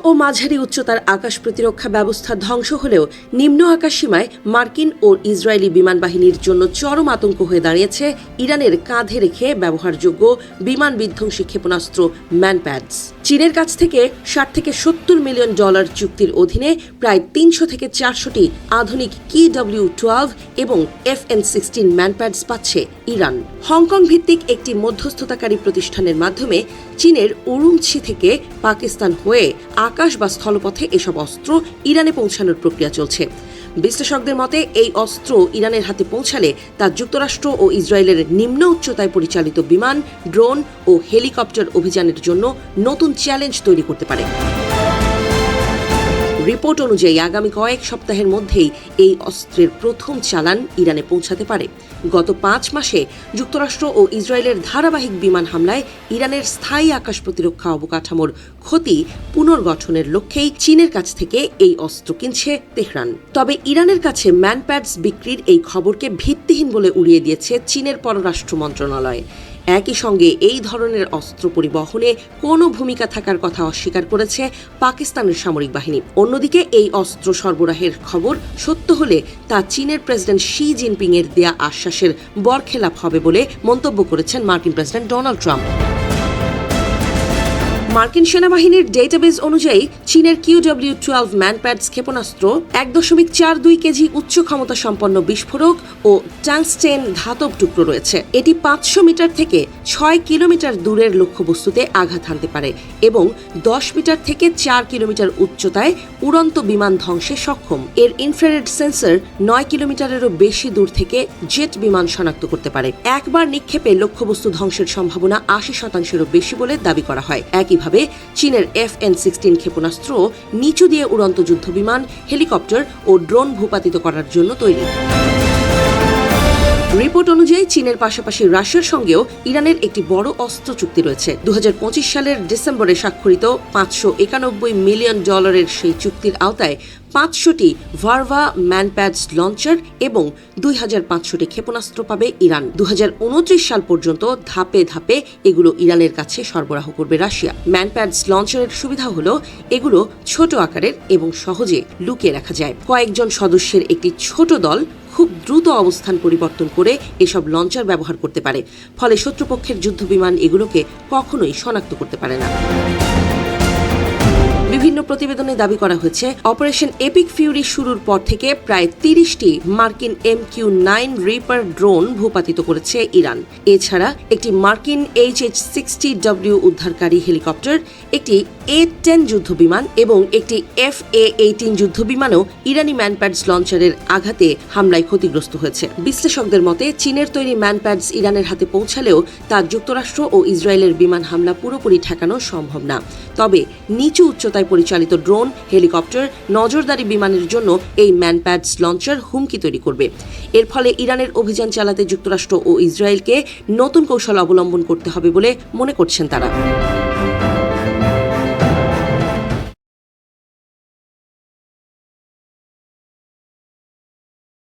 ও মাঝারি উচ্চতার আকাশ প্রতিরক্ষা ব্যবস্থা ধ্বংস হলেও নিম্ন আকাশসীমায় মার্কিন ও ইসরায়েলি বিমান বাহিনীর জন্য চরম আতঙ্ক হয়ে দাঁড়িয়েছে ইরানের কাঁধে রেখে ব্যবহারযোগ্য বিমান বিধ্বংসী ক্ষেপণাস্ত্র ম্যানপ্যাডস। চীনের কাছ থেকে ৬০ থেকে ৭০ মিলিয়ন ডলার চুক্তির অধীনে প্রায় ৩০০ থেকে ৪০০টি আধুনিক KW-12 এবং FN-16 ম্যানপ্যাডস পাচ্ছে ইরান। হংকং ভিত্তিক একটি মধ্যস্থতাকারী প্রতিষ্ঠানের মাধ্যমে চীনের উরুমছি থেকে পাকিস্তান হয়ে আকাশ বা স্থলপথে এসব অস্ত্র ইরানে পৌঁছানোর প্রক্রিয়া চলছে। বিশ্লেষকদের মতে এই অস্ত্র ইরানের হাতে পৌঁছালে তা যুক্তরাষ্ট্র ও ইসরায়েলের নিম্ন উচ্চতায় পরিচালিত বিমান, ড্রোন ও হেলিকপ্টার অভিযানের জন্য নতুন চ্যালেঞ্জ তৈরি করতে পারে। রিপোর্ট অনুযায়ী আগামী কয়েক সপ্তাহের মধ্যেই এই অস্ত্রের প্রথম চালান ইরানে পৌঁছাতে পারে। গত ৫ মাসে যুক্তরাষ্ট্র ও ইসরায়েলের ধারাবাহিক বিমান হামলায় ইরানের স্থায়ী আকাশ প্রতিরক্ষা অবকাঠামোর ক্ষতি পুনর্গঠনের লক্ষ্যেই চীনের কাছ থেকে এই অস্ত্র কিনছে তেহরান। তবে ইরানের কাছে ম্যানপ্যাডস বিক্রির এই খবরকে ভিত্তিহীন বলে উড়িয়ে দিয়েছে চীনের পররাষ্ট্র মন্ত্রণালয়। একই সঙ্গে এই ধরনের অস্ত্র পরিবহনে কোনো ভূমিকা থাকার কথা অস্বীকার করেছে পাকিস্তানের সামরিক বাহিনী। অন্যদিকে এই অস্ত্র সরবরাহের খবর সত্য হলে তা চীনের প্রেসিডেন্ট শি জিনপিং এর দেয়া আশ্বাসের বরখেলাপ হবে বলে মন্তব্য করেছেন মার্কিন প্রেসিডেন্ট ডোনাল্ড ট্রাম্প। মার্কিন সেনাবাহিনীর ডেটাবেজ অনুযায়ী চীনের KW-12 ম্যানপ্যাডস ক্ষেপণাস্ত্র ১.৪২ কেজি উচ্চ ক্ষমতা সম্পন্ন বিস্ফোরক ও টাংস্টেন ধাতব টুকরো রয়েছে। এটি ৫০০ মিটার থেকে ৬ কিলোমিটার দূরের লক্ষ্যবস্তুতে আঘাত হানতে পারে এবং ১০ মিটার থেকে ৪ কিলোমিটার উচ্চতায় উড়ন্ত বিমান ধ্বংসে সক্ষম। এর ইনফ্রারেড সেন্সর ৯ কিলোমিটারেরও বেশি দূর থেকে জেট বিমান শনাক্ত করতে পারে। একবার নিক্ষেপে লক্ষ্যবস্তু ধ্বংসের সম্ভাবনা ৮০%-এরও বেশি বলে দাবি করা হয়। একইভাবে চীনের FN-16 ক্ষেপণাস্ত্র নিচু দিয়ে উড়ন্ত যুদ্ধবিমান, হেলিকপ্টার ও ড্রোন ভূপাতিত করার জন্য তৈরি। রিপোর্ট অনুযায়ী চীনের পাশাপাশি রাশিয়ার সঙ্গেও ইরানের একটি বড় অস্ত্র চুক্তি রয়েছে। ২০২৫ সালের ডিসেম্বরে স্বাক্ষরিত $৫৯১ মিলিয়ন সেই চুক্তির আওতায় ৫০০টি ভার্ভা ম্যানপ্যাডস লঞ্চার এবং ২৫০০টি ক্ষেপণাস্ত্র পাবে ইরান। ২০২৯ সাল পর্যন্ত ধাপে ধাপে এগুলো ইরানের কাছে সরবরাহ করবে রাশিয়া। ম্যানপ্যাডস লঞ্চারের সুবিধা হলো এগুলো ছোট আকারের এবং সহজে লুকিয়ে রাখা যায়। কয়েকজন সদস্যের একটি ছোট দল খুব দ্রুত অবস্থান পরিবর্তন করে এসব লঞ্চার ব্যবহার করতে পারে, ফলে শত্রুপক্ষের যুদ্ধবিমান এগুলোকে কখনোই শনাক্ত করতে পারে না। বিভিন্ন প্রতিবেদনে দাবি করা হয়েছে অপারেশন এপিক ফিউরি শুরুর পর থেকে প্রায় ৩০টি মার্কিন MQ-9 রিপার ড্রোন ভূপাতিত করেছে ইরান। এছাড়া একটি মার্কিন HH-60W উদ্ধারকারী হেলিকপ্টার, একটি A-10 যুদ্ধবিমান এবং একটি FA-18 যুদ্ধবিমানও ইরানি ম্যানপ্যাডস লঞ্চারের আঘাতে হামলায় ক্ষতিগ্রস্ত হয়েছে। বিশ্লেষকদের মতে চীনের তৈরি ম্যানপ্যাডস ইরানের হাতে পৌঁছালেও তা যুক্তরাষ্ট্র ও ইসরায়েলের বিমান হামলা পুরোপুরি ঠেকানো সম্ভব না। তবে নিচু উচ্চতায় পরিচালিত ড্রোন, হেলিকপ্টার, নজরদারি বিমানের জন্য এই ম্যানপ্যাডস লঞ্চার হুমকি তৈরি করবে। এর ফলে ইরানের অভিযান চালাতে যুক্তরাষ্ট্র ও ইসরায়েলকে নতুন কৌশল অবলম্বন করতে হবে বলে মনে করছেন তারা।